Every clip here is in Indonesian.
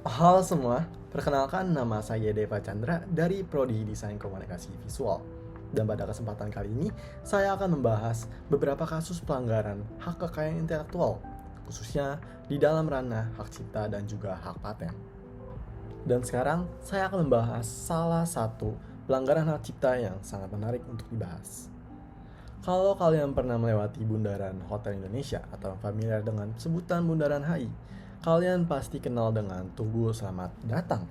Halo semua, perkenalkan nama saya Deva Chandra dari Prodi Desain Komunikasi Visual. Dan pada kesempatan kali ini, saya akan membahas beberapa kasus pelanggaran hak kekayaan intelektual, khususnya di dalam ranah hak cipta dan juga hak paten. Dan sekarang, saya akan membahas salah satu pelanggaran hak cipta yang sangat menarik untuk dibahas. Kalau kalian pernah melewati Bundaran Hotel Indonesia atau familiar dengan sebutan Bundaran HI, kalian pasti kenal dengan Tugu Selamat Datang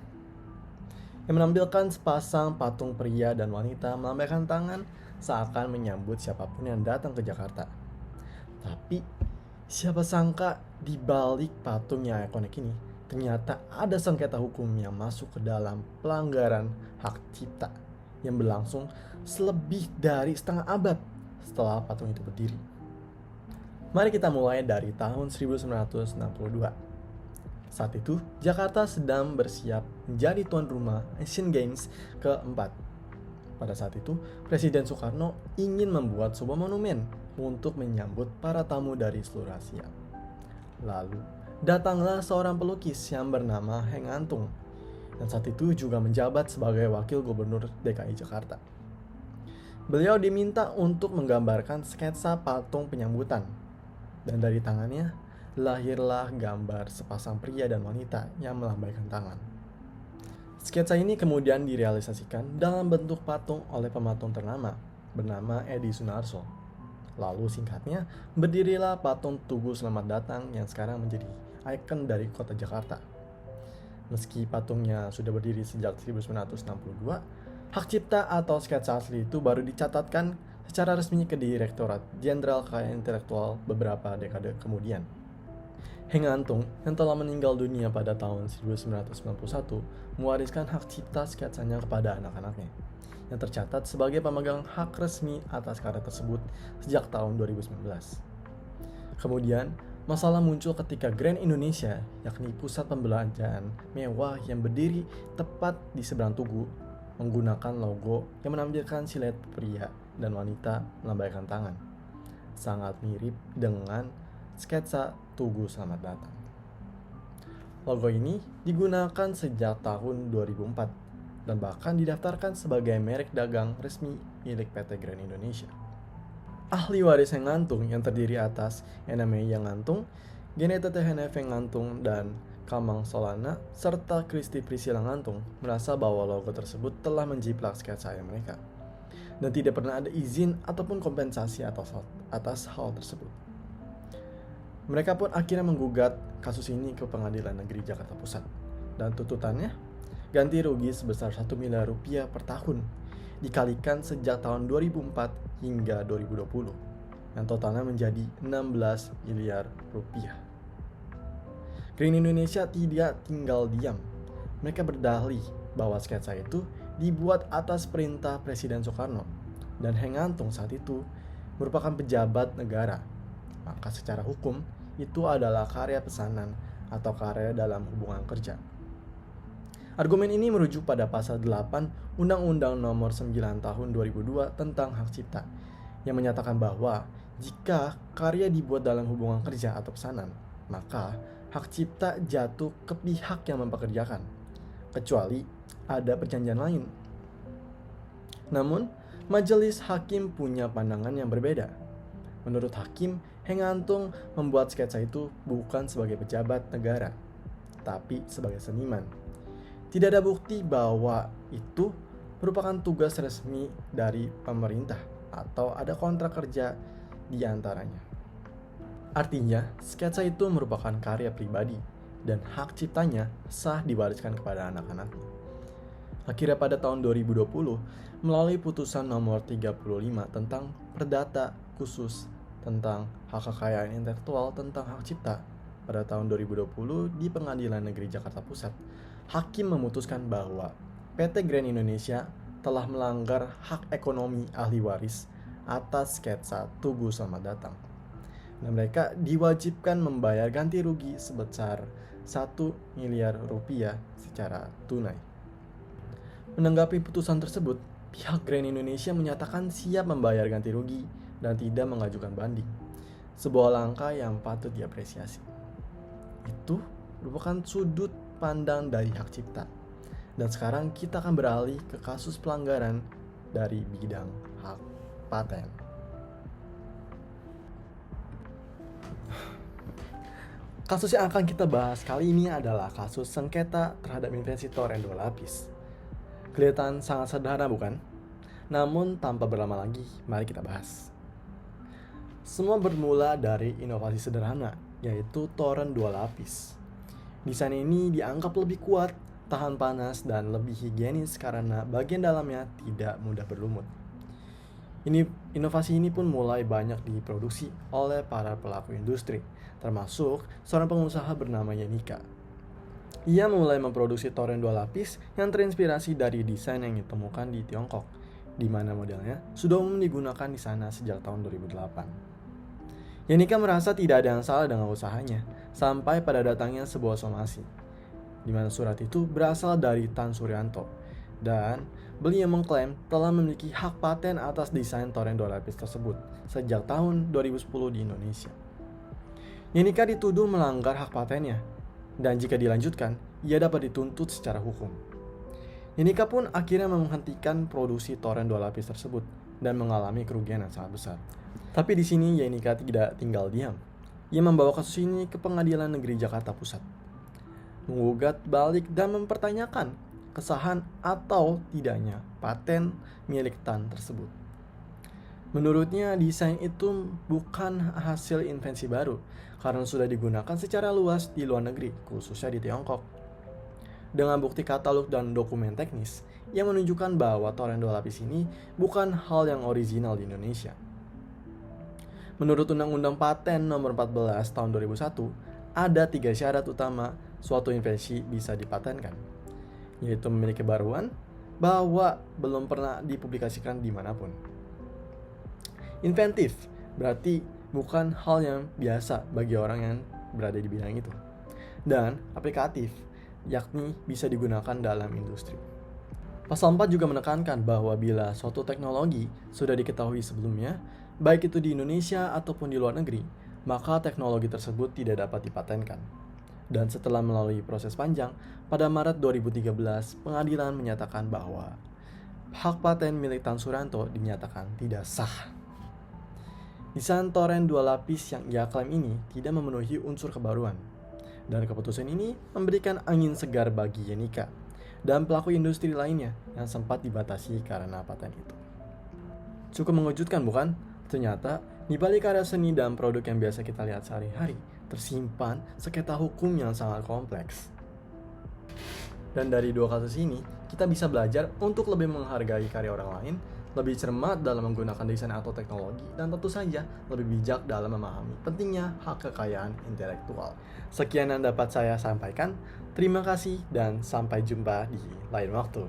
yang menampilkan sepasang patung pria dan wanita melambaikan tangan seakan menyambut siapapun yang datang ke Jakarta. Tapi siapa sangka di balik patung yang ikonik ini ternyata ada sengketa hukum yang masuk ke dalam pelanggaran hak cipta yang berlangsung selebih dari setengah abad setelah patung itu berdiri. Mari kita mulai dari tahun 1962. Saat itu, Jakarta sedang bersiap menjadi tuan rumah Asian Games keempat. Pada saat itu, Presiden Soekarno ingin membuat sebuah monumen untuk menyambut para tamu dari seluruh Asia. Lalu, datanglah seorang pelukis yang bernama Heng Antung, dan saat itu juga menjabat sebagai Wakil Gubernur DKI Jakarta. Beliau diminta untuk menggambarkan sketsa patung penyambutan, dan dari tangannya lahirlah gambar sepasang pria dan wanita yang melambaikan tangan. Sketsa ini kemudian direalisasikan dalam bentuk patung oleh pematung ternama bernama Edi Sunarso. Lalu singkatnya, berdirilah patung Tugu Selamat Datang yang sekarang menjadi ikon dari kota Jakarta. Meski patungnya sudah berdiri sejak 1962, hak cipta atau sketsa asli itu baru dicatatkan secara resmi ke Direktorat Jenderal Kekayaan Intelektual beberapa dekade kemudian. Heng Antung yang telah meninggal dunia pada tahun 1991 mewariskan hak cipta sketsanya kepada anak-anaknya yang tercatat sebagai pemegang hak resmi atas karya tersebut sejak tahun 2019. Kemudian, masalah muncul ketika Grand Indonesia, yakni pusat pembelanjaan mewah yang berdiri tepat di seberang Tugu, menggunakan logo yang menampilkan siluet pria dan wanita melambaikan tangan. Sangat mirip dengan sketsa Tugu Selamat Datang. Logo ini digunakan sejak tahun 2004 dan bahkan didaftarkan sebagai merek dagang resmi milik PT Grand Indonesia. Ahli waris Heng Antung yang terdiri atas Enamei Yang Antung, Genete Tehenef Heng Antung, dan Kamang Solana, serta Kristi Priscilla Ngantung merasa bahwa logo tersebut telah menjiplak sketsa mereka dan tidak pernah ada izin ataupun kompensasi atas hal tersebut. Mereka pun akhirnya menggugat kasus ini ke Pengadilan Negeri Jakarta Pusat, dan tuntutannya ganti rugi sebesar 1 miliar rupiah per tahun dikalikan sejak tahun 2004 hingga 2020 yang totalnya menjadi 16 miliar rupiah. Green Indonesia tidak tinggal diam. Mereka berdalih bahwa sketsa itu dibuat atas perintah Presiden Soekarno dan Heng Antung saat itu merupakan pejabat negara. Maka secara hukum itu adalah karya pesanan atau karya dalam hubungan kerja. Argumen ini merujuk pada pasal 8 Undang-Undang Nomor 9 Tahun 2002 tentang hak cipta yang menyatakan bahwa jika karya dibuat dalam hubungan kerja atau pesanan, maka hak cipta jatuh ke pihak yang mempekerjakan, kecuali ada perjanjian lain. Namun, majelis hakim punya pandangan yang berbeda. Menurut hakim, Heng Antung membuat sketsa itu bukan sebagai pejabat negara, tapi sebagai seniman. Tidak ada bukti bahwa itu merupakan tugas resmi dari pemerintah atau ada kontrak kerja di antaranya. Artinya, sketsa itu merupakan karya pribadi dan hak ciptanya sah diwariskan kepada anak-anaknya. Akhirnya pada tahun 2020, melalui putusan nomor 35 tentang Perdata Khusus tentang hak kekayaan intelektual tentang hak cipta pada tahun 2020 di Pengadilan Negeri Jakarta Pusat, hakim memutuskan bahwa PT Grand Indonesia telah melanggar hak ekonomi ahli waris atas sketsa Tugu Selamat Datang. Dan mereka diwajibkan membayar ganti rugi sebesar 1 miliar rupiah secara tunai. Menanggapi putusan tersebut, pihak Grand Indonesia menyatakan siap membayar ganti rugi dan tidak mengajukan banding. Sebuah langkah yang patut diapresiasi. Itu merupakan sudut pandang dari hak cipta. Dan sekarang kita akan beralih ke kasus pelanggaran dari bidang hak paten. Kasus yang akan kita bahas kali ini adalah kasus sengketa terhadap invensi toren 2 lapis. Kelihatan sangat sederhana bukan? Namun tanpa berlama lagi, mari kita bahas. Semua bermula dari inovasi sederhana, yaitu toren 2 lapis. Desain ini dianggap lebih kuat, tahan panas, dan lebih higienis karena bagian dalamnya tidak mudah berlumut. Inovasi ini pun mulai banyak diproduksi oleh para pelaku industri, termasuk seorang pengusaha bernama Yenika. Ia mulai memproduksi toren 2 lapis yang terinspirasi dari desain yang ditemukan di Tiongkok, di mana modelnya sudah umum digunakan di sana sejak tahun 2008. Yenika merasa tidak ada yang salah dengan usahanya, sampai pada datangnya sebuah somasi, di mana surat itu berasal dari Tan Suryanto, dan beliau mengklaim telah memiliki hak paten atas desain toren 2 lapis tersebut sejak tahun 2010 di Indonesia. Yenika dituduh melanggar hak patennya, dan jika dilanjutkan, ia dapat dituntut secara hukum. Yenika pun akhirnya menghentikan produksi toren 2 lapis tersebut dan mengalami kerugian yang sangat besar. Tapi di sini Yenika tidak tinggal diam. Ia membawa kasus ini ke Pengadilan Negeri Jakarta Pusat, menggugat balik dan mempertanyakan kesahan atau tidaknya paten milik Tan tersebut. Menurutnya, desain itu bukan hasil invensi baru karena sudah digunakan secara luas di luar negeri, khususnya di Tiongkok. Dengan bukti katalog dan dokumen teknis yang menunjukkan bahwa toren 2 lapis ini bukan hal yang original di Indonesia. Menurut Undang-Undang Paten Nomor 14 Tahun 2001, ada 3 syarat utama suatu invensi bisa dipatenkan, yaitu memiliki kebaruan, bahwa belum pernah dipublikasikan dimanapun. Inventif berarti bukan hal yang biasa bagi orang yang berada di bidang itu. Dan aplikatif, yakni bisa digunakan dalam industri. Pasal 4 juga menekankan bahwa bila suatu teknologi sudah diketahui sebelumnya, baik itu di Indonesia ataupun di luar negeri, maka teknologi tersebut tidak dapat dipatenkan. Dan setelah melalui proses panjang, pada Maret 2013, pengadilan menyatakan bahwa hak paten milik Tan Suryanto dinyatakan tidak sah. Desain toren 2 lapis yang ia klaim ini tidak memenuhi unsur kebaruan. Dan keputusan ini memberikan angin segar bagi Yenika dan pelaku industri lainnya yang sempat dibatasi karena paten itu. Cukup mengejutkan bukan? Ternyata di balik karya seni dan produk yang biasa kita lihat sehari-hari, tersimpan sengketa hukum yang sangat kompleks. Dan dari 2 kasus ini, kita bisa belajar untuk lebih menghargai karya orang lain, lebih cermat dalam menggunakan desain atau teknologi, dan tentu saja lebih bijak dalam memahami pentingnya hak kekayaan intelektual. Sekian yang dapat saya sampaikan. Terima kasih dan sampai jumpa di lain waktu.